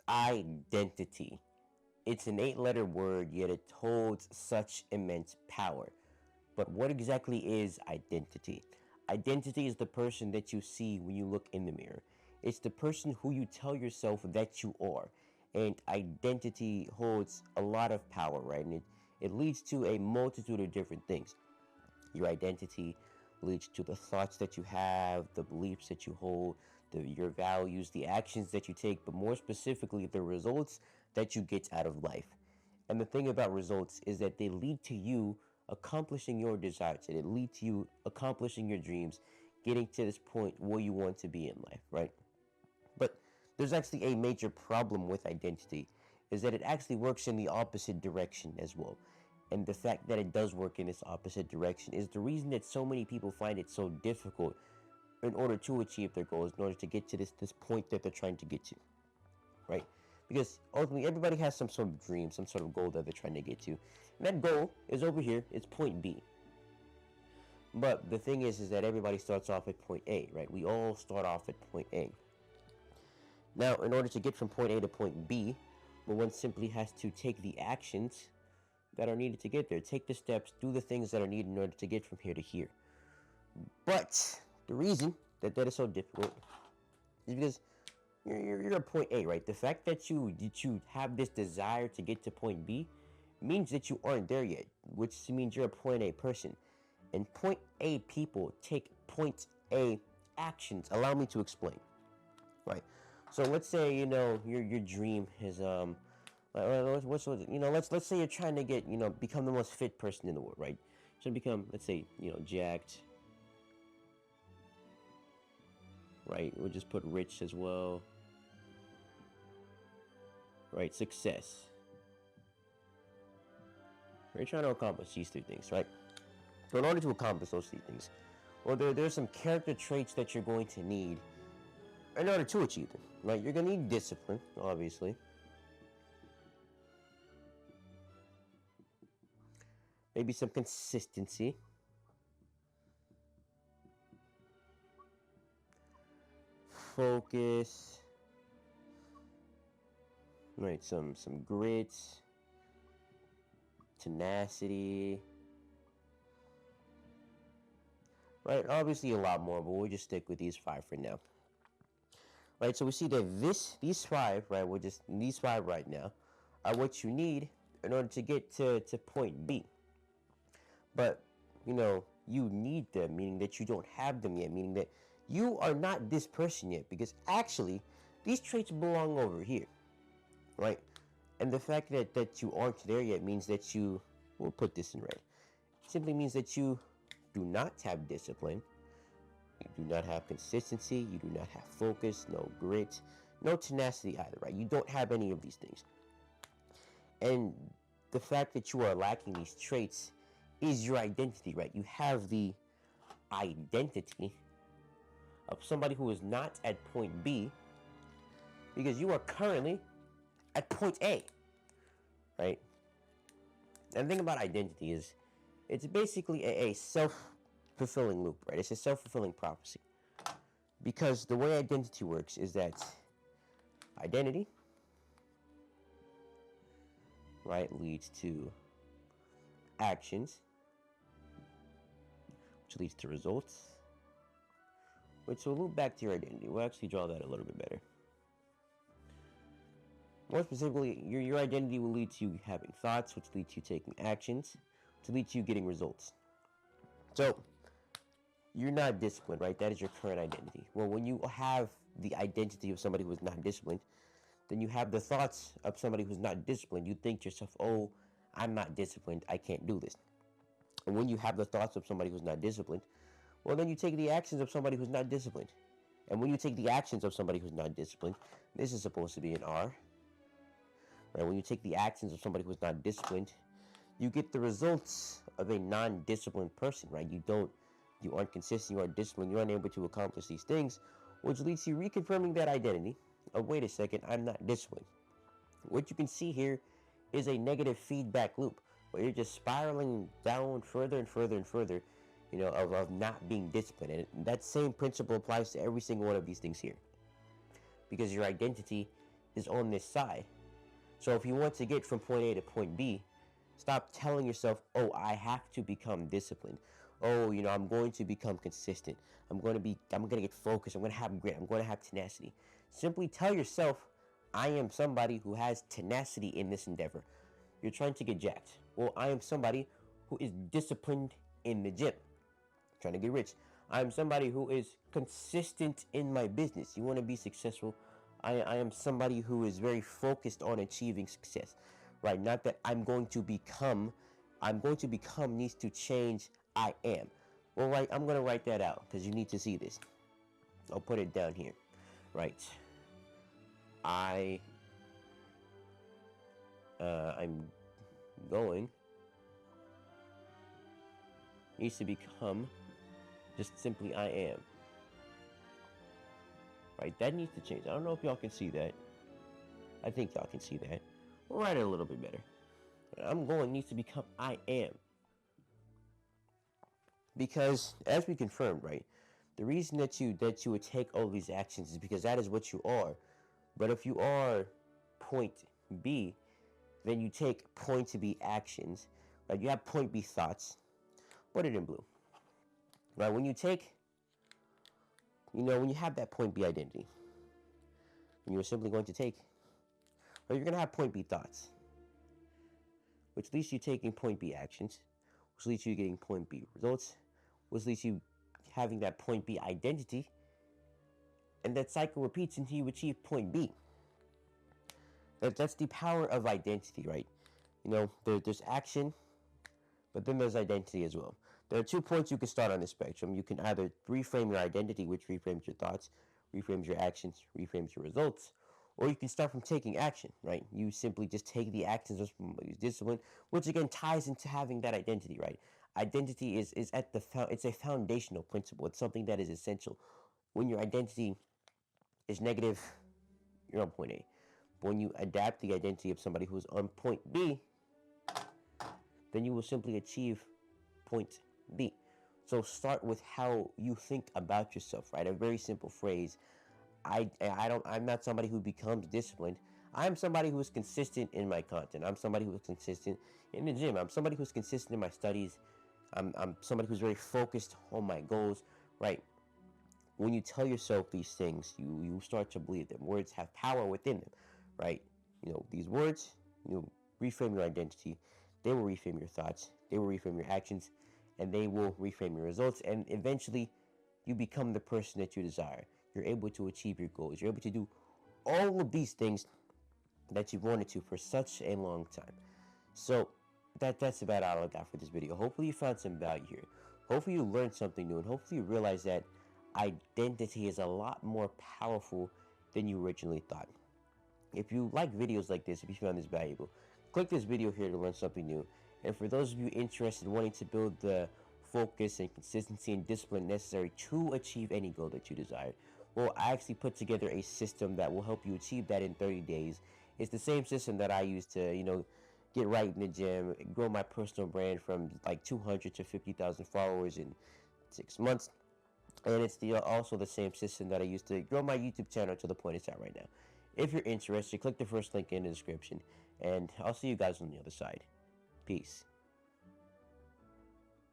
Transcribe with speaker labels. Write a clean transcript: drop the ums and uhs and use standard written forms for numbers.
Speaker 1: Identity. It's an 8-letter word, yet it holds such immense power. But what exactly is identity? Identity is the person that you see when you look in the mirror. It's the person who you tell yourself that you are. And identity holds a lot of power, right? And it leads to a multitude of different things. Your identity leads to the thoughts that you have, the beliefs that you hold, your values, the actions that you take, but more specifically, the results that you get out of life. And the thing about results is that they lead to you accomplishing your desires, and it leads to you accomplishing your dreams, getting to this point where you want to be in life, right? But there's actually a major problem with identity, is that it actually works in the opposite direction as well. And the fact that it does work in this opposite direction is the reason that so many people find it so difficult in order to achieve their goals, in order to get to this point that they're trying to get to, right? Because ultimately everybody has some sort of dream, some sort of goal that they're trying to get to. And that goal is over here, it's point B. But the thing is that everybody starts off at point A, right? We all start off at point A. Now, in order to get from point A to point B, well, one simply has to take the actions that are needed to get there. Take the steps, do the things that are needed in order to get from here to here. But the reason that is so difficult is because you're at point A, right? The fact that you have this desire to get to point B means that you aren't there yet, which means you're a point A person. And point A people take point A actions. Allow me to explain, right? So let's say your dream is let's say you're trying to get become the most fit person in the world, right? So become, let's say, jacked, right? We'll just put rich as well, right? Success. You're trying to accomplish these 3 things, right? So in order to accomplish those 3 things, well, there's some character traits that you're going to need in order to achieve them, right? You're going to need discipline, obviously. Maybe some consistency. Focus. Right, some grit. Tenacity. Right, obviously a lot more, but we'll just stick with these 5 for now. Right, so we see that these 5, right, these 5 right now are what you need in order to get to point B. But, you need them, meaning that you don't have them yet, meaning that you are not this person yet, because actually, these traits belong over here, right? And the fact that you aren't there yet means that we'll put this in red. It simply means that you do not have discipline, you do not have consistency, you do not have focus, no grit, no tenacity either, right? You don't have any of these things. And the fact that you are lacking these traits is your identity, right? You have the identity of somebody who is not at point B because you are currently at point A, right? And the thing about identity is it's basically a self-fulfilling loop, right? It's a self-fulfilling prophecy. Because the way identity works is that identity, right, leads to actions, which leads to results, which will loop back to your identity. We'll actually draw that a little bit better. More specifically, your identity will lead to you having thoughts, which lead to you taking actions, which lead to you getting results. So, you're not disciplined, right? That is your current identity. Well, when you have the identity of somebody who is not disciplined, then you have the thoughts of somebody who's not disciplined. You think to yourself, oh, I'm not disciplined, I can't do this. And when you have the thoughts of somebody who's not disciplined, well, then you take the actions of somebody who's not disciplined. And when you take the actions of somebody who's not disciplined, this is supposed to be an R. Right? When you take the actions of somebody who's not disciplined, you get the results of a non-disciplined person, right? You aren't consistent, you aren't disciplined, you aren't able to accomplish these things, which leads to you reconfirming that identity of, wait a second, I'm not disciplined. What you can see here is a negative feedback loop where you're just spiraling down further and further and further, of not being disciplined. And that same principle applies to every single one of these things here. Because your identity is on this side. So if you want to get from point A to point B, stop telling yourself, oh, I have to become disciplined. Oh, I'm going to become consistent. I'm going to get focused. I'm going to have grit. I'm going to have tenacity. Simply tell yourself, I am somebody who has tenacity in this endeavor. You're trying to get jacked. Well, I am somebody who is disciplined in the gym. Trying to get rich. I am somebody who is consistent in my business. You want to be successful? I am somebody who is very focused on achieving success, right? Not that I'm going to become needs to change. I am. Well, right, I'm going to write that out because you need to see this. I'll put it down here, right? I'm going needs to become just simply I am. Right, that needs to change. I don't know if y'all can see that. I think y'all can see that. We'll write it a little bit better. I'm going needs to become I am. Because as we confirmed, right, the reason that you would take all these actions is because that is what you are. But if you are point B, then you take point B actions. Right, you have point B thoughts. Put it in blue. Right, when you take, when you have that point B identity, and you're simply going to take, or you're going to have point B thoughts, which leads you taking point B actions, which leads you getting point B results, which leads you having that point B identity, and that cycle repeats until you achieve point B. That's the power of identity, right? There's action, but then there's identity as well. There are 2 points you can start on this spectrum. You can either reframe your identity, which reframes your thoughts, reframes your actions, reframes your results, or you can start from taking action, right? You simply just take the actions of discipline, which again ties into having that identity, right? Identity is at it's a foundational principle. It's something that is essential. When your identity is negative, you're on point A. But when you adapt the identity of somebody who's on point B, then you will simply achieve point B. So start with how you think about yourself, right? A very simple phrase. I'm not somebody who becomes disciplined. I'm somebody who is consistent in my content. I'm somebody who is consistent in the gym. I'm somebody who's consistent in my studies. I'm somebody who's very focused on my goals, right? When you tell yourself these things, you start to believe them. Words have power within them, right? These words, reframe your identity. They will reframe your thoughts. They will reframe your actions. And they will reframe your results. And eventually, you become the person that you desire. You're able to achieve your goals. You're able to do all of these things that you've wanted to for such a long time. So, that's about all I got for this video. Hopefully, you found some value here. Hopefully, you learned something new. And hopefully, you realize that identity is a lot more powerful than you originally thought. If you like videos like this, if you found this valuable, click this video here to learn something new. And for those of you interested in wanting to build the focus and consistency and discipline necessary to achieve any goal that you desire, well, I actually put together a system that will help you achieve that in 30 days. It's the same system that I use to, get right in the gym, grow my personal brand from like 200 to 50,000 followers in 6 months. And it's also the same system that I use to grow my YouTube channel to the point it's at right now. If you're interested, click the first link in the description. And I'll see you guys on the other side. Peace.